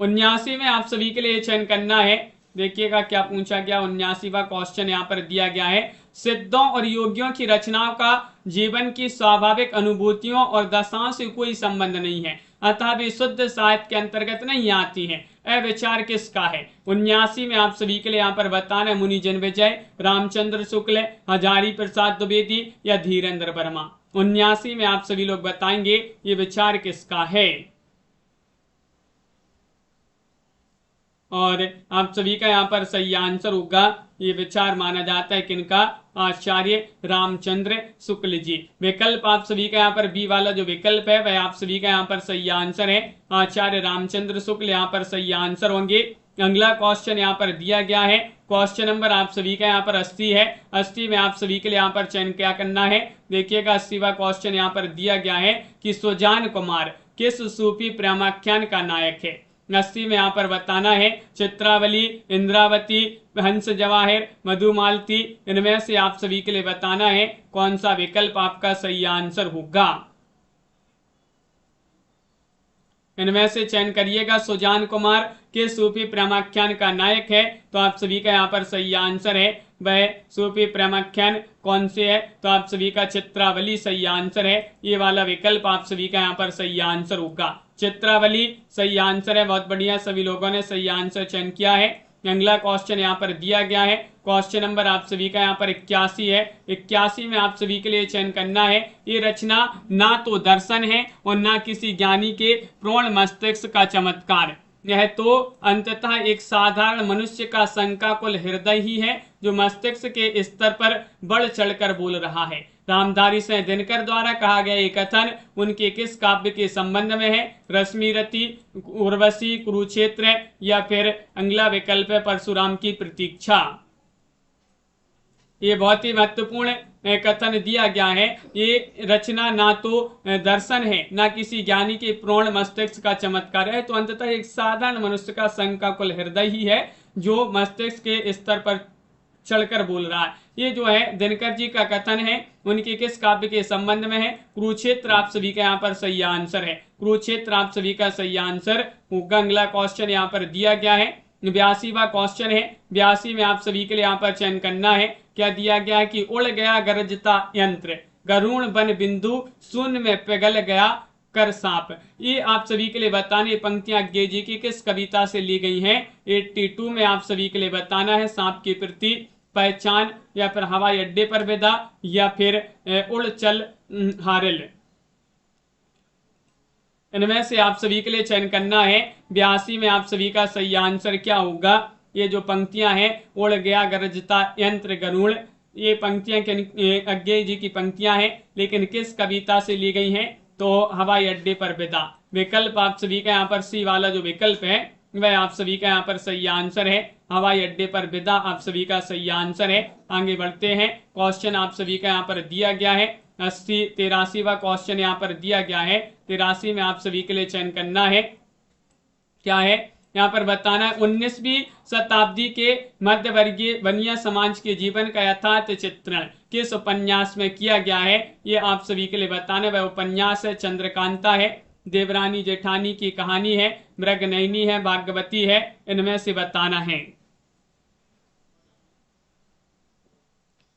79 में आप सभी के लिए चयन करना है। देखिएगा क्या पूछा गया। 79वां क्वेश्चन यहाँ पर दिया गया है। सिद्धों और योगियों की रचनाओं का जीवन की स्वाभाविक अनुभूतियों और दशाओं से कोई संबंध नहीं है, अतः वे शुद्ध साहित्य के अंतर्गत नहीं आती हैं। विचार किसका है? 79 में आप सभी के लिए यहाँ पर बताना है मुनि जन्मेजय, रामचंद्र शुक्ल, हजारी प्रसाद द्विवेदी या धीरेन्द्र वर्मा। 79 में आप सभी लोग बताएंगे ये विचार किसका है। और आप सभी का यहाँ पर सही आंसर होगा ये विचार माना जाता है किनका? आचार्य रामचंद्र शुक्ल जी। विकल्प आप सभी का यहाँ पर बी वाला जो विकल्प है वह आप सभी का यहाँ पर सही आंसर है। आचार्य रामचंद्र शुक्ल यहाँ पर सही आंसर होंगे। अगला क्वेश्चन यहाँ पर दिया गया है। क्वेश्चन नंबर आप सभी का यहाँ पर 80 है। 80 में आप सभी के लिए यहाँ पर चयन क्या करना है। देखिएगा 80वां क्वेश्चन यहाँ पर दिया गया है कि सुजान कुमार किस सूफी प्रेमाख्यान का नायक है। 80 में यहाँ पर बताना है चित्रावली, इंद्रावती, हंस जवाहिर, मधुमालती। इनमें से आप सभी के लिए बताना है कौन सा विकल्प आपका सही आंसर होगा। इनमें से चयन करिएगा। सुजान कुमार किस सूफी प्रेमाख्यान का नायक है? तो आप सभी का यहाँ पर सही आंसर है वह सूफी प्रेमाख्यान कौन से है? तो आप सभी का चित्रावली सही आंसर है। ये वाला विकल्प आप सभी का यहाँ पर सही आंसर होगा। चित्रावली सही आंसर है। बहुत बढ़िया, सभी लोगों ने सही आंसर चयन किया है। अगला क्वेश्चन यहाँ पर दिया गया है, क्वेश्चन नंबर आप सभी का यहाँ पर 81 है। 81 में आप सभी के लिए चयन करना है, ये रचना ना तो दर्शन है और ना किसी ज्ञानी के प्रौढ़ मस्तिष्क का चमत्कार, यह तो अंततः एक साधारण मनुष्य का शंकाकुल हृदय ही है जो मस्तिष्क के स्तर पर बढ़ चढ़कर बोल रहा है। रामधारी सिंह दिनकर द्वारा कहा गया ये कथन उनके किस काव्य के संबंध में है? रश्मिरथी, उर्वशी, कुरुक्षेत्र या फिर अगला विकल्प है परशुराम की प्रतीक्षा। ये बहुत ही महत्वपूर्ण कथन दिया गया है। ये रचना ना तो दर्शन है ना किसी ज्ञानी के प्रौढ़ मस्तिष्क का चमत्कार है, तो अंततः एक साधारण मनुष्य का शंकाकुल हृदय ही है जो मस्तिष्क के स्तर पर चढ़कर बोल रहा है। ये जो है दिनकर जी का कथन है, उनके किस काव्य के संबंध में है? कुरुक्षेत्र आप सभी का यहाँ पर सही आंसर है। कुरुक्षेत्र आप सभी का सही आंसर होगा। अगला क्वेश्चन यहाँ पर दिया गया है, 82वां क्वेश्चन है। 82 में आप सभी के लिए यहाँ पर चयन करना है। क्या दिया गया है कि उड़ गया गरजता यंत्र, गरुण बन बिंदु, शून्य में पिघल गया कर सांप। ये आप सभी के लिए बताने पंक्तियां अज्ञे जी की किस कविता से ली गई हैं? 82 में आप सभी के लिए बताना है सांप के प्रति पहचान, या फिर हवाई अड्डे पर विदा, या फिर उड़ चल हारिल। इनमें से आप सभी के लिए चयन करना है। 82 में आप सभी का सही आंसर क्या होगा? ये जो पंक्तियां हैं, उड़ गया गरजता यंत्र गरुड़, ये पंक्तियां अज्ञे जी की पंक्तियां हैं, लेकिन किस कविता से ली गई हैं? तो हवाई अड्डे पर विदा। विकल्प आप सभी का यहाँ पर सी वाला जो विकल्प है वह आप सभी का यहाँ पर सही आंसर है। हवाई अड्डे पर विदा आप सभी का सही आंसर है। आगे बढ़ते हैं, क्वेश्चन आप सभी का यहाँ पर दिया गया है 83वां क्वेश्चन यहाँ पर दिया गया है। 83 में आप सभी के लिए चयन करना है। क्या है यहाँ पर बताना है? 19वीं शताब्दी के मध्य वर्गीय बनिया समाज के जीवन का यथार्थ चित्रण किस उपन्यास में किया गया है? ये आप सभी के लिए बताना। वह उपन्यास है चंद्रकांता है, देवरानी जेठानी की कहानी है, मृगनयनी है, भाग्यवती है। इनमें से बताना है।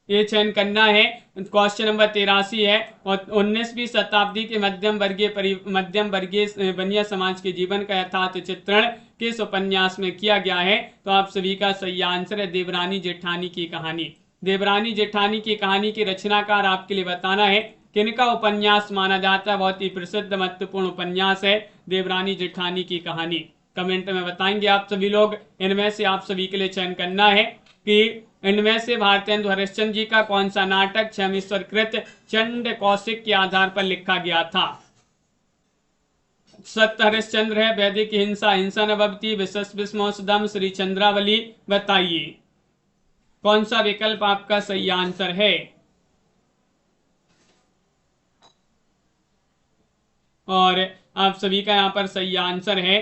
ये चयन करना है। क्वेश्चन नंबर 83 है और 19वीं शताब्दी के मध्यम वर्गीय बनिया समाज के जीवन का यथार्थ चित्रण किस उपन्यास में किया गया है? तो आप सभी का सही आंसर है देवरानी जेठानी की कहानी। देवरानी जेठानी की कहानी की रचनाकार आपके लिए बताना है। किनका उपन्यास माना जाता है? बहुत ही प्रसिद्ध महत्वपूर्ण उपन्यास है देवरानी जेठानी की कहानी। कमेंट में बताएंगे आप सभी लोग। इनमें से आप सभी के लिए चयन करना है कि इनमें से भारतेंदु हरिश्चंद्र जी का कौन सा नाटक क्षमीश्वरकृत चंड कौशिक के आधार पर लिखा गया था? सत्य हरिश्चंद्र है, वैदिक हिंसा, हिंसा न भवति, विशस विस्मोसदम, श्री चंद्रावली। बताइए कौन सा विकल्प आपका सही आंसर है? और आप सभी का यहाँ पर सही आंसर है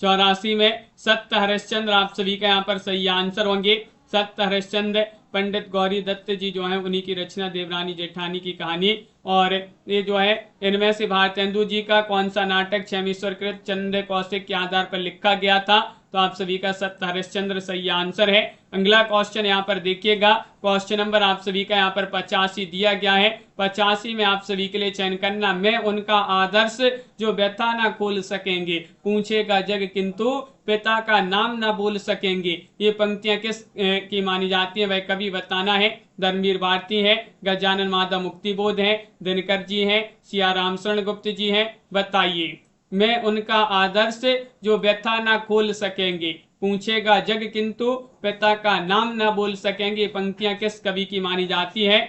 84 में सत्य हरिश्चंद्र आप सभी का यहाँ पर सही आंसर होंगे। सत्य हरिश्चंद्र पंडित गौरी दत्त जी जो है उन्हीं की रचना देवरानी जेठानी की कहानी। और ये जो है इनमें से भारतेंदु जी का कौन सा नाटक क्षमीश्वरकृत चंद्र कौशिक के आधार पर लिखा गया था? तो आप सभी का सत्य हरिश्चंद्र सही आंसर है। अगला क्वेश्चन यहाँ पर देखिएगा, क्वेश्चन नंबर आप सभी का यहाँ पर 85 दिया गया है। 85 में आप सभी के लिए चयन करना, मैं उनका आदर्श जो व्यथा ना खोल सकेंगे, पूछेगा जग किंतु पिता का नाम ना बोल सकेंगे। ये पंक्तियां किस की मानी जाती है? वह कवि बताना है। धर्मवीर भारती है, गजानन माधव मुक्तिबोध है, दिनकर जी हैं, सिया रामशरण गुप्त जी हैं। बताइए मैं उनका आदर्श जो व्यथा ना खोल सकेंगे, पूछेगा जग किंतु पिता का नाम ना बोल सकेंगे, पंक्तियां किस कवि की मानी जाती है?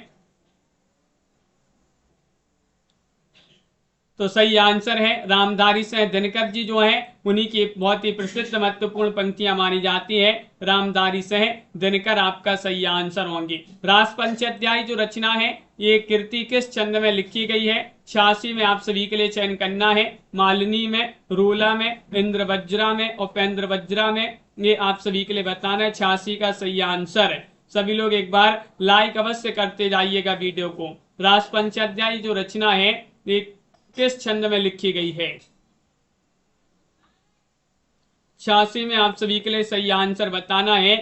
तो सही आंसर है रामधारी सिंह दिनकर जी जो है उन्हीं की बहुत ही प्रसिद्ध महत्वपूर्ण पंक्तियां मानी जाती है। रामधारी सिंह दिनकर आपका सही आंसर होंगे। रास पंचाध्यायी जो रचना है ये कृति किस छंद में लिखी गई है? 86 में आप सभी के लिए चयन करना है। मालिनी में, रूला में, इंद्र वज्रा में, उपेंद्र वज्रा में। ये आप सभी के लिए बताना है। 86 का सही आंसर है। सभी लोग एक बार लाइक अवश्य करते जाइएगा वीडियो को। रास पंचाध्यायी जो रचना है ये किस छंद में लिखी गई है? 86 में आप सभी के लिए सही आंसर बताना है।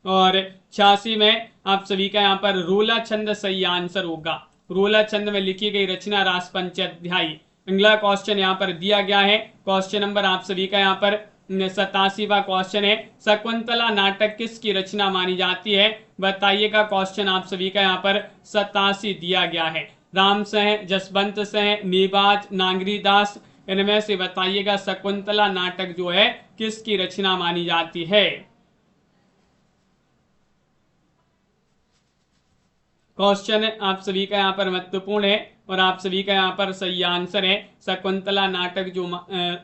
और 86 में आप सभी का यहाँ पर रोला छंद सही आंसर होगा। रोला छंद में लिखी गई रचना रास पंचाध्यायी। अगला क्वेश्चन यहाँ पर दिया गया है, क्वेश्चन नंबर आप सभी का यहाँ पर 87वां क्वेश्चन है, शकुंतला नाटक किसकी रचना मानी जाती है? बताइएगा। क्वेश्चन आप सभी का यहाँ पर 87 दिया गया है। राम सिंह, जसवंत सिंह, निबाज, नागरीदास, इनमें से बताइएगा शकुंतला नाटक जो है किसकी रचना मानी जाती है? क्वेश्चन आप सभी का यहाँ पर महत्वपूर्ण है और आप सभी का यहाँ पर सही आंसर है। शकुंतला नाटक जो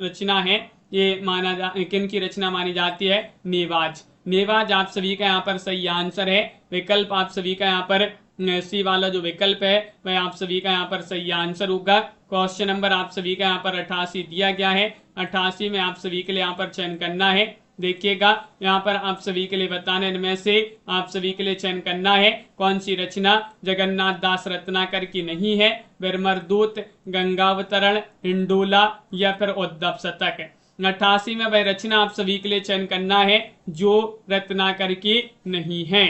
रचना है ये किन की रचना मानी जाती है? नेवाज। नेवाज आप सभी का यहाँ पर सही आंसर है। विकल्प आप सभी का यहाँ पर सी वाला जो विकल्प है वह आप सभी का यहाँ पर सही आंसर होगा। क्वेश्चन नंबर आप सभी का यहाँ पर 88 दिया गया है। 88 में आप सभी के लिए यहाँ पर चयन करना है। देखिएगा यहाँ पर आप सभी के लिए बताने, इनमें से आप सभी के लिए चयन करना है कौन सी रचना जगन्नाथ दास रत्नाकर की नहीं है? विमरदूत, गंगावतरण, हिंडोला या फिर उद्धव शतक। 88 में वह रचना आप सभी के लिए चयन करना है जो रत्नाकर की नहीं है।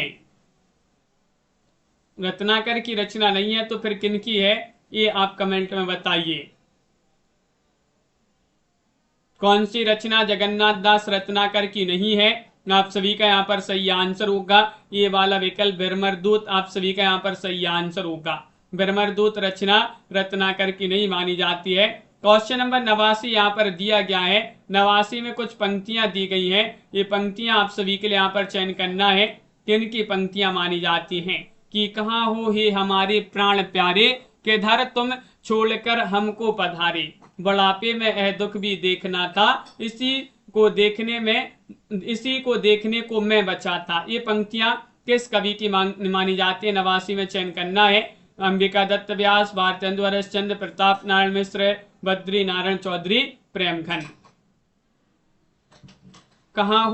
रत्नाकर की रचना नहीं है तो फिर किन की है ये आप कमेंट में बताइए। कौन सी रचना जगन्नाथ दास रत्नाकर की नहीं है? आप सभी का यहाँ पर सही आंसर होगा ये वाला विकल्प विमरदूत। आप सभी का यहाँ पर सही आंसर होगा। विमरदूत रचना रत्नाकर की नहीं मानी जाती है। क्वेश्चन नंबर 89 यहाँ पर दिया गया है। 89 में कुछ पंक्तियां दी गई हैं। ये पंक्तियां आप सभी के लिए यहाँ पर चयन करना है किन की पंक्तियां मानी जाती हैं। कि कहाँ हो हे हमारे प्राण प्यारे, किधर तुम छोड़कर हमको पधारे, बुढ़ापे में यह दुख भी देखना था, इसी को देखने को मैं बचा था। ये पंक्तियां किस कवि की मानी जाती है? 89 में चयन करना है। अंबिका दत्त व्यास, भारतेंदु हरिश्चंद्र, प्रताप नारायण मिश्र, बद्री नारायण चौधरी, प्रेमघन। कहाँ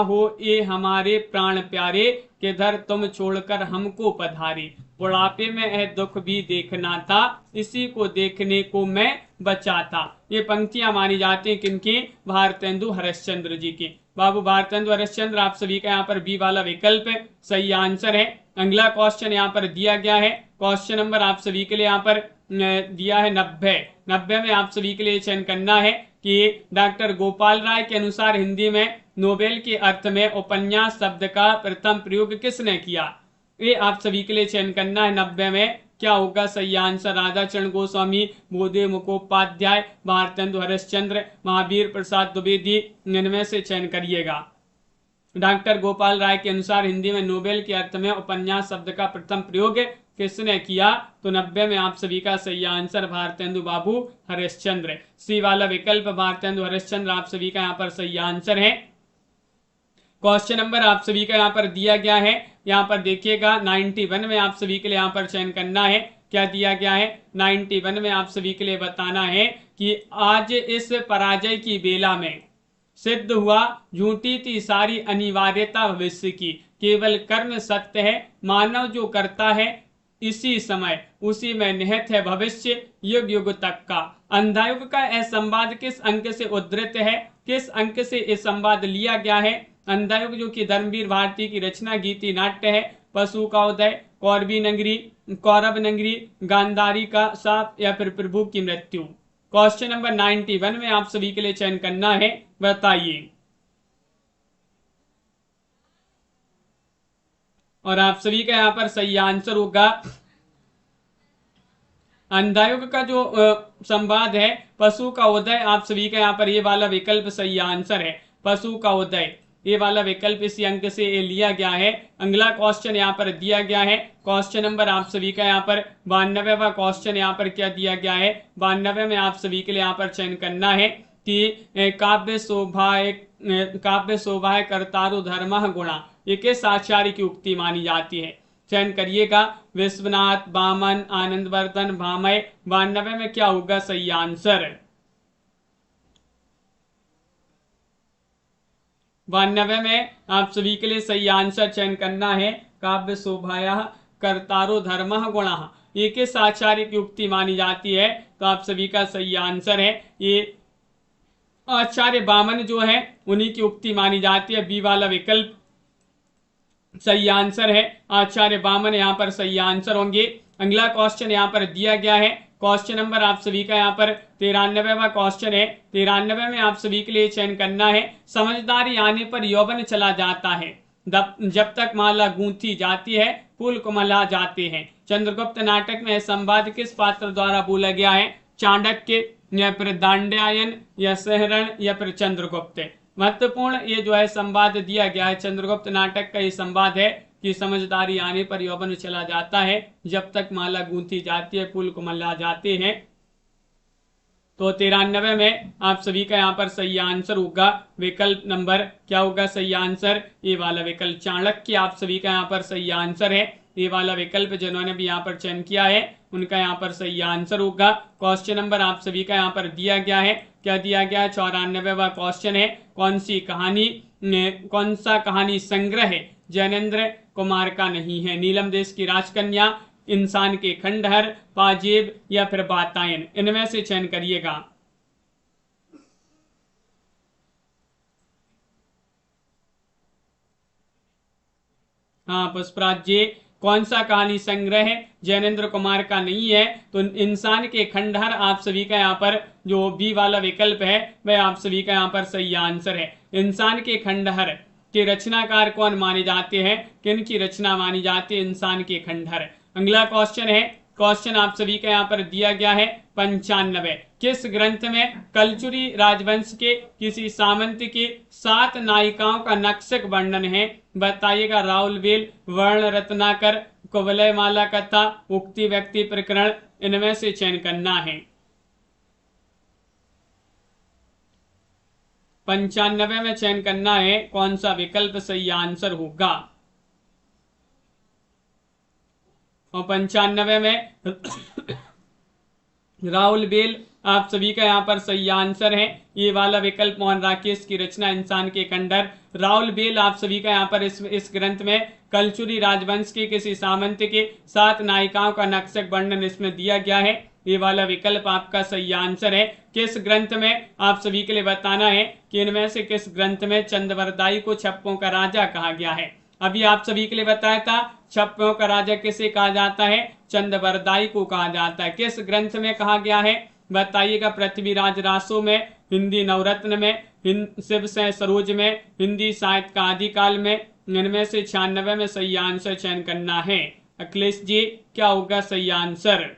हो ये हमारे प्राण प्यारे, किधर तुम छोड़कर हमको पधारे, बुढ़ापे में यह दुख भी देखना था, इसी को देखने को मैं बचा था। ये पंक्तियां मानी जाती हैं किनकी? भारतेंदु हरिश्चंद्र जी की। बाबू भारतेंदु हरिश्चंद्र आप सभी का यहाँ पर बी वाला विकल्प सही आंसर है। अगला क्वेश्चन यहाँ पर दिया गया है। क्वेश्चन नंबर आप सभी के लिए यहाँ पर दिया है 90 में आप सभी के लिए चयन करना है कि डॉक्टर गोपाल राय के अनुसार हिंदी में नोबेल के अर्थ में उपन्यास शब्द का प्रथम प्रयोग किसने किया? ये आप सभी के लिए चयन करना है। 90 में क्या होगा सही आंसर? राधाचरण गोस्वामी, बोधे मुखोपाध्याय, भारतेंदु हरिश्चंद्र, महावीर प्रसाद द्विवेदी, इनमें से चयन करिएगा। डॉक्टर गोपाल राय के अनुसार हिंदी में नोबेल के अर्थ में उपन्यास शब्द का प्रथम प्रयोग किसने किया? तो 90 में आप सभी का सही आंसर भारतेंदु बाबू हरिश्चंद्र। सी वाला विकल्प भारतेंदु हरिश्चंद्र आप सभी का यहाँ पर सही आंसर है। क्वेश्चन नंबर आप सभी का यहाँ पर दिया गया है। यहाँ पर देखिएगा 91 में आप सभी के लिए यहाँ पर चयन करना है। क्या दिया गया है? 91 में आप सभी के लिए बताना है कि आज इस पराजय की बेला में सिद्ध हुआ, झूठी थी सारी अनिवार्यता भविष्य की, केवल कर्म सत्य है, मानव जो करता है इसी समय उसी में निहित है भविष्य, युग युग तक का। अंधायुग का यह संवाद किस अंक से उद्धृत है? किस अंक से यह संवाद लिया गया है? अंधायुग जो कि धर्मवीर भारती की रचना गीति नाट्य है। पशु का उदय, कौरव नगरी, गांधारी का साप या फिर प्रभु की मृत्यु। क्वेश्चन नंबर 91 में आप सभी के लिए चयन करना है। बताइए। और आप सभी का यहाँ पर सही आंसर होगा अंधायुग का जो संवाद है पशु का उदय। आप सभी का यहाँ पर ये वाला विकल्प सही आंसर है। पशु का उदय ये वाला विकल्प इसी अंक से लिया गया है। अगला क्वेश्चन यहाँ पर दिया गया है। क्वेश्चन नंबर आप सभी का यहाँ पर 92वां क्वेश्चन यहाँ पर क्या दिया गया है? 92 में आप सभी के लिए यहाँ पर चयन करना है कि काव्य शोभाए कर्तारु धर्मः गुणा, ये किस आचार्य की उक्ति मानी जाती है? चयन करिएगा। विश्वनाथ, बामन, आनंदवर्धन, भामय। 92 में क्या होगा सही आंसर? 92 में आप सभी के लिए सही आंसर चयन करना है। काव्य शोभाया कर्तारो धर्मः गुणः, ये किस आचार्य की उक्ति मानी जाती है? तो आप सभी का सही आंसर है ये आचार्य बामन जो है उन्हीं की उक्ति मानी जाती है। बी वाला विकल्प सही आंसर है। आचार्य बामन यहाँ पर सही आंसर होंगे। अगला क्वेश्चन यहाँ पर दिया गया है। क्वेश्चन नंबर आप सभी का यहाँ पर 93वां क्वेश्चन है। 93 में आप सभी के लिए चयन करना है, समझदारी आने पर यौवन चला जाता है, जब तक माला गूंथी जाती है फूल कुमला जाते हैं। चंद्रगुप्त नाटक में संवाद किस पात्र द्वारा बोला गया है? चाणक्य या फिर दांड्यायन या सहरण या फिर चंद्रगुप्त। महत्वपूर्ण ये जो है संवाद दिया गया है, चंद्रगुप्त नाटक का ये संवाद है कि समझदारी आने पर यौवन चला जाता है, जब तक माला गूंथी जाती है फूल कुमला जाते हैं। तो 93 में आप सभी का यहाँ पर सही आंसर होगा विकल्प नंबर क्या होगा सही आंसर? ये वाला विकल्प चाणक्य आप सभी का यहाँ पर सही आंसर है। ये वाला विकल्प जिन्होंने भी यहाँ पर चयन किया है उनका यहाँ पर सही आंसर होगा। क्वेश्चन नंबर आप सभी का यहाँ पर दिया गया है, क्या दिया गया है? 94वां क्वेश्चन है, कौन सा कहानी संग्रह जैनेन्द्र कुमार का नहीं है? नीलम देश की राजकन्या, इंसान के खंडहर, पाजेब या फिर वातायन, इनमें से चयन करिएगा। हाँ पुष्पराज जी, कौन सा कहानी संग्रह जैनेन्द्र कुमार का नहीं है? तो इंसान के खंडहर आप सभी का यहाँ पर जो बी वाला विकल्प है वह आप सभी का यहाँ पर सही आंसर है। इंसान के खंडहर के रचनाकार कौन माने जाते हैं? किन की रचना मानी जाती है इंसान के खंडहर? अगला क्वेश्चन है, क्वेश्चन आप सभी का यहाँ पर दिया गया है 95। किस ग्रंथ में कलचुरी राजवंश के किसी सामंत की 7 नायिकाओं का नक्शक वर्णन है? बताइएगा। राउलवेल, वर्ण रत्नाकर, कुवलय माला कथा, उक्ति व्यक्ति प्रकरण, इनमें से चयन करना है। 95 में चयन करना है, कौन सा विकल्प सही आंसर होगा? और 95 में राउलवेल आप सभी का यहाँ पर सही आंसर है। ये वाला विकल्प मोहन राकेश की रचना इंसान के खंडहर। राउलवेल आप सभी का यहाँ पर इस ग्रंथ में कलचुरी राजवंश के किसी सामंत के 7 नायिकाओं का नक्शक वर्णन इसमें दिया गया है। ये वाला विकल्प आपका सही आंसर है। किस ग्रंथ में आप सभी के लिए बताना है कि इनमें से किस ग्रंथ में चंद्रवरदाई को छप्पों का राजा कहा गया है? अभी आप सभी के लिए बताया था छप्पों का राजा किसे कहा जाता है? चंद्रवरदाई को कहा जाता है। किस ग्रंथ में कहा गया है बताइएगा? पृथ्वीराज रासो में, हिंदी नवरत्न में, शिव से सरोज में, हिंदी साहित्य का आदिकाल में, इनमें से 96 में सही आंसर चयन करना है। अखिलेश जी क्या होगा सही आंसर?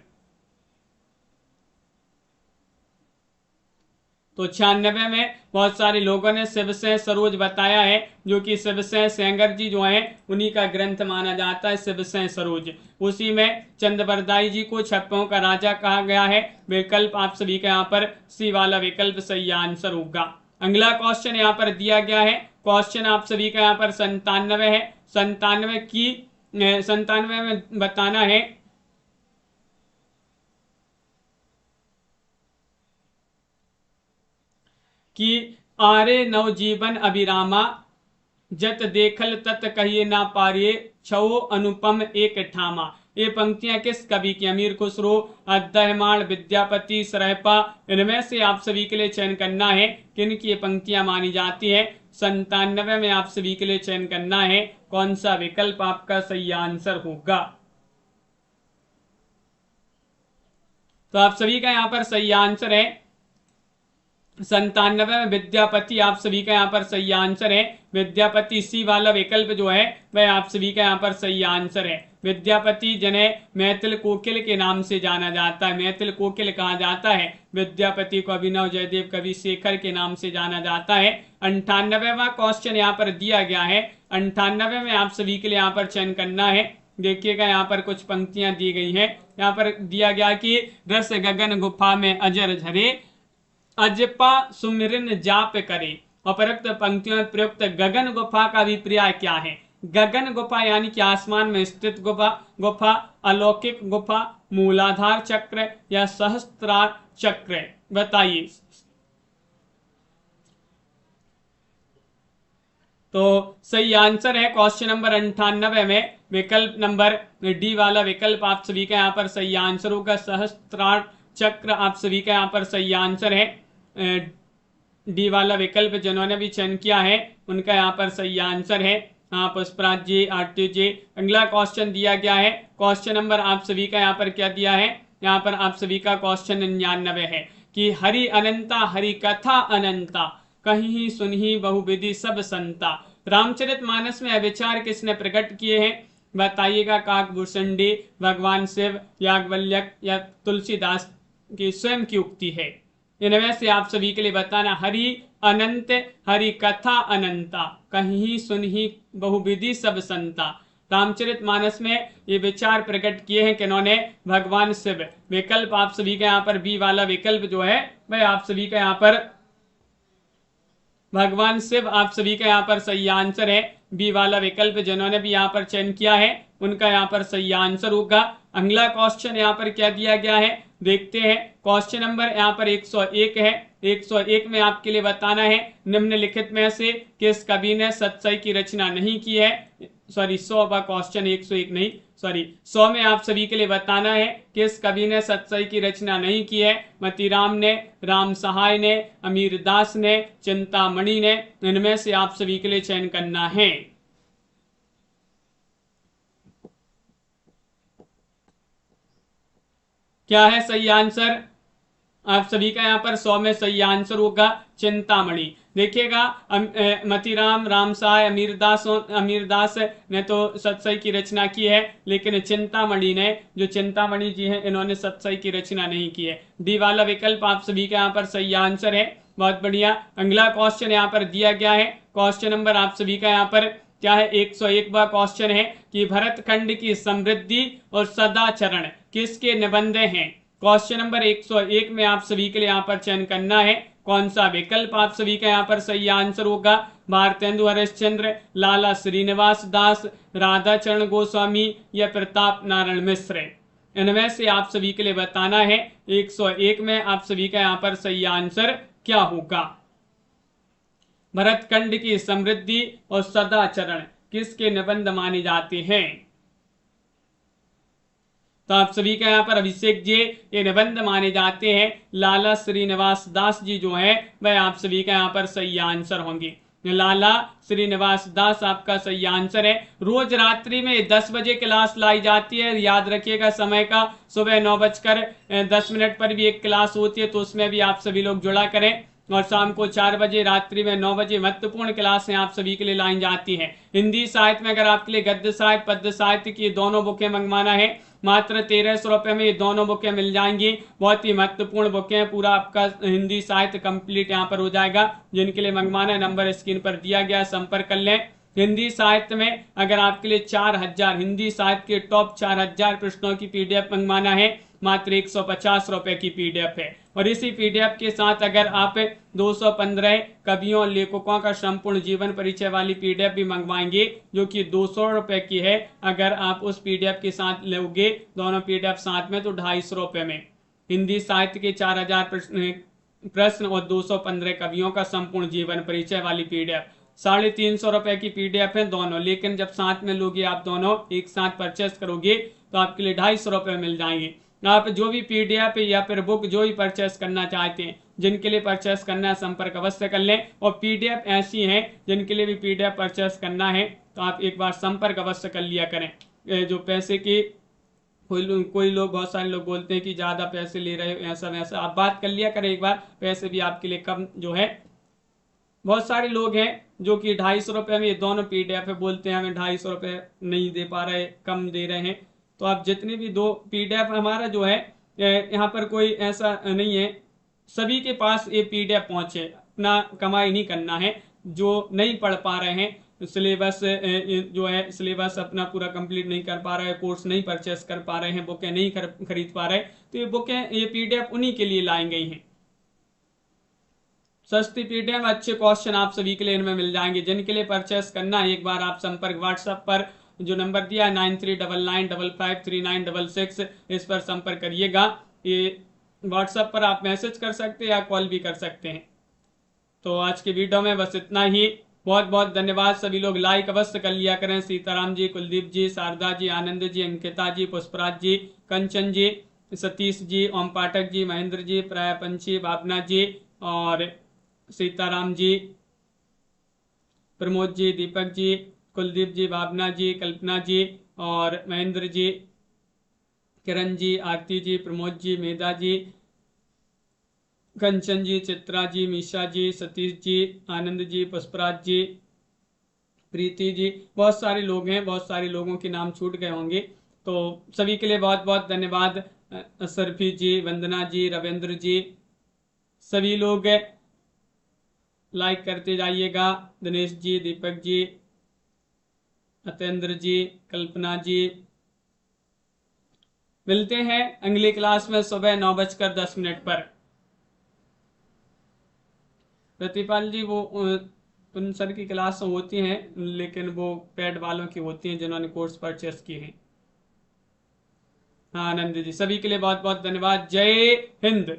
तो 96 में बहुत सारे लोगों ने शिव से सरोज बताया है, जो कि शिव से सेंगर जी जो हैं उन्हीं का ग्रंथ माना जाता है, शिव से सरोज। उसी में चंद्रवरदाई जी को छप्पों का राजा कहा गया है। विकल्प आप सभी का यहाँ पर सी वाला विकल्प सही आंसर होगा। अगला क्वेश्चन यहाँ पर दिया गया है, क्वेश्चन आप सभी का यहाँ पर 97 है। 97 में बताना है कि आरे नवजीवन अभिरामा, जत देखल तत कहिए ना पारिये, छो अनुपम एक ठामा। ये पंक्तियां किस कवि की? अमीर खुसरो, अद्दहमाण, विद्यापति, सरहपा, इनमें से आप सभी के लिए चयन करना है किन की ये पंक्तियां मानी जाती है। 97 में आप सभी के लिए चयन करना है, कौन सा विकल्प आपका सही आंसर होगा? तो आप सभी का यहाँ पर सही आंसर है 97 में विद्यापति आप सभी का यहाँ पर सही आंसर है। विद्यापति सी वाला विकल्प जो है वह आप सभी का यहाँ पर सही आंसर है। विद्यापति जिन्हें मैथिल कोकिल के नाम से जाना जाता है, मैथिल कोकिल कहा जाता है। विद्यापति को अभिनव जयदेव कवि शेखर के नाम से जाना जाता है। 98वां क्वेश्चन यहाँ पर दिया गया है। 98 में आप सभी के लिए यहाँ पर चयन करना है। देखिएगा यहाँ पर कुछ पंक्तियां दी गई हैं। यहाँ पर दिया गया कि रस गगन गुफा में अजर झरे, अजपा सुमिरन जाप करे। उपरोक्त पंक्तियों में प्रयुक्त गगन गुफा का अभिप्राय क्या है? गगन गुफा यानी कि आसमान में स्थित गुफा, अलौकिक गुफा, मूलाधार चक्र या सहस्त्रार चक्र, बताइए। तो सही आंसर है क्वेश्चन नंबर 98 में विकल्प नंबर डी वाला विकल्प आप सभी का यहाँ पर सही आंसर होगा। सहस्त्रार चक्र आप सभी का यहाँ पर सही आंसर है। डी वाला विकल्प जिन्होंने भी चयन किया है उनका यहाँ पर सही आंसर है। हाँ पुष्पराज जी, आरती जी। अगला क्वेश्चन दिया गया है, क्वेश्चन नंबर आप सभी का यहाँ पर क्या दिया है? यहाँ पर आप सभी का क्वेश्चन 99 है कि हरि अनंता हरि कथा अनंता, कहीं सुनही बहुविधि सब संता। रामचरितमानस में विचार किसने प्रकट किए हैं? बताइएगा। काकभूषणी, भगवान शिव, याज्ञवल्क्य या तुलसीदास की स्वयं की उक्ति है। इनमें से आप सभी के लिए बताना। हरि अनंत हरि कथा अनंता, कहीं सुनही बहुविधि सब संता। रामचरितमानस में ये विचार प्रकट किए हैं किन्होंने? भगवान शिव। विकल्प आप सभी का यहाँ पर बी वाला विकल्प जो है वह आप सभी का यहाँ पर भगवान शिव आप सभी का यहाँ पर सही आंसर है। बी वाला विकल्प जिन्होंने भी यहाँ पर चयन किया है उनका यहाँ पर सही आंसर होगा। अगला क्वेश्चन यहाँ पर क्या दिया गया है देखते हैं। क्वेश्चन नंबर यहाँ पर 101 है। 101 में आपके लिए बताना है निम्नलिखित में से किस कवि ने सतसई की रचना नहीं की है। सॉरी 100 का क्वेश्चन 101 नहीं, सॉरी 100 में आप सभी के लिए बताना है किस कवि ने सतसई की रचना नहीं की है। मतीराम ने, राम सहाय ने, अमीरदास ने, चिंतामणि ने। इनमें से आप सभी के लिए चयन करना है। क्या है सही आंसर? आप सभी का यहाँ पर 100 में सही आंसर होगा चिंतामणि। देखिएगा मतीराम, रामसाय, अमीरदास ने तो सतसई की रचना की है, लेकिन चिंतामणि ने, जो चिंतामणि जी हैं, इन्होंने सतसई की रचना नहीं की है। डी वाला विकल्प आप सभी का यहाँ पर सही आंसर है। बहुत बढ़िया। अगला क्वेश्चन यहाँ पर दिया गया है। क्वेश्चन नंबर आप सभी का यहाँ पर क्या है? 101वां क्वेश्चन है कि भरतखंड की समृद्धि और सदाचरण किसके निबंध हैं? क्वेश्चन नंबर 101 में आप सभी के लिए यहाँ पर चयन करना है कौन सा विकल्प आप सभी का यहाँ पर सही आंसर होगा। भारतेंदु हरिश्चंद्र, लाला श्रीनिवास दास, राधाचरण गोस्वामी या प्रताप नारायण मिश्र। इनमें से आप सभी के लिए बताना है 101 में आप सभी का यहाँ पर सही आंसर क्या होगा। भरतखंड की समृद्धि और सदाचरण किसके निबंध माने जाते हैं? तो आप सभी का यहाँ पर अभिषेक जी ये निबंध माने जाते हैं। लाला श्रीनिवास दास जी जो है वह आप सभी का यहाँ पर सही आंसर होंगे। लाला श्रीनिवास दास आपका सही आंसर है। रोज रात्रि में 10 बजे क्लास लाई जाती है, याद रखिएगा समय का। सुबह 9:10 पर भी एक क्लास होती है, तो उसमें भी आप सभी लोग जुड़ा करें। और शाम को 4 बजे, रात्रि में 9 बजे महत्वपूर्ण क्लासें आप सभी के लिए लाई जाती हैं। हिंदी साहित्य में अगर आपके लिए गद्य साहित्य, पद्य साहित्य की दोनों बुकें मंगवाना है, मात्र 1300 रुपये में ये दोनों बुकें मिल जाएंगी। बहुत ही महत्वपूर्ण बुकें हैं, पूरा आपका हिंदी साहित्य कंप्लीट यहाँ पर हो जाएगा। जिनके लिए मंगवाना है नंबर स्क्रीन पर दिया गया, संपर्क कर लें। हिंदी साहित्य में अगर आपके लिए 4000 हिंदी साहित्य के टॉप 4000 प्रश्नों की पीडीएफ मंगवाना है, मात्र 150 रुपए की पीडीएफ है। और इसी पीडीएफ के साथ अगर आप 215 कवियों और लेखकों का संपूर्ण जीवन परिचय वाली पीडीएफ भी मंगवाएंगे, जो कि 200 रुपए की है, अगर आप उस पीडीएफ के साथ लोगे दोनों पीडीएफ साथ में, तो 250 रुपए में हिंदी साहित्य के 4000 प्रश्न और 215 कवियों का संपूर्ण जीवन परिचय वाली पीडीएफ। 350 रुपए की पीडीएफ है दोनों, लेकिन जब साथ में लोगे आप दोनों एक साथ परचेस करोगे तो आपके लिए 250 रुपए मिल जाएंगे। आप जो भी पीडीएफ या फिर बुक जो भी परचेस करना चाहते हैं, जिनके लिए परचेस करना है संपर्क अवश्य कर लें। और पीडीएफ ऐसी हैं जिनके लिए भी पीडीएफ परचेस करना है तो आप एक बार संपर्क अवश्य कर लिया करें। जो पैसे की कोई लोग, बहुत सारे लोग बोलते हैं कि ज़्यादा पैसे ले रहे हो, ऐसा वैसा, आप बात कर लिया करें एक बार, पैसे भी आपके लिए कम जो है। बहुत सारे लोग हैं जो कि 250 रुपये में ये दोनों पीडीएफ बोलते हैं हमें 250 रुपये नहीं दे पा रहे, कम दे रहे हैं। तो आप जितने भी दो पीडीएफ, हमारा जो है यहाँ पर कोई ऐसा नहीं है सभी के पास ये पीडीएफ पहुँचे, अपना कमाई नहीं करना है। जो नहीं पढ़ पा रहे हैं, सिलेबस जो है सिलेबस अपना पूरा कंप्लीट नहीं कर पा रहे हैं, कोर्स नहीं परचेस कर पा रहे हैं, बुकें नहीं खरीद पा रहे, तो ये बुकें, ये पीडीएफ उन्हीं के लिए लाई गई हैं। सस्ती पीडीएफ, अच्छे क्वेश्चन आप सभी के लिए इनमें मिल जाएंगे। जिनके लिए परचेस करना है एक बार आप संपर्क व्हाट्सएप पर जो नंबर दिया है 9399553966, इस पर संपर्क करिएगा। ये व्हाट्सएप पर आप मैसेज कर सकते हैं या कॉल भी कर सकते हैं। तो आज की वीडियो में बस इतना ही। बहुत बहुत धन्यवाद। सभी लोग लाइक अवश्य कर लिया करें। सीताराम जी, कुलदीप जी, शारदा जी, आनंद जी, अंकिता जी, पुष्पराज जी, कंचन जी, सतीश जी, ओम पाठक जी, महेंद्र जी, प्रायपंची, भावना जी और सीताराम जी, प्रमोद जी, दीपक जी, कुलदीप जी, भावना जी, कल्पना जी और महेंद्र जी, किरण जी, आरती जी, प्रमोद जी, मेधा जी, कंचन जी, चित्रा जी, मीशा जी, सतीश जी, आनंद जी, पुष्पराज जी, प्रीति जी, बहुत सारे लोग हैं, बहुत सारे लोगों के नाम छूट गए होंगे, तो सभी के लिए बहुत बहुत धन्यवाद। सरफी जी, वंदना जी, रविंद्र जी, सभी लोग लाइक करते जाइएगा। दिनेश जी, दीपक जी, अतेंद्र जी, कल्पना जी। मिलते हैं अगली क्लास में सुबह 9:10 पर। प्रतिपाल जी, वो उन सर की क्लास होती हैं, लेकिन वो पेड वालों की होती हैं जिन्होंने कोर्स परचेस किए हैं। हाँ आनंद जी, सभी के लिए बहुत बहुत धन्यवाद। जय हिंद।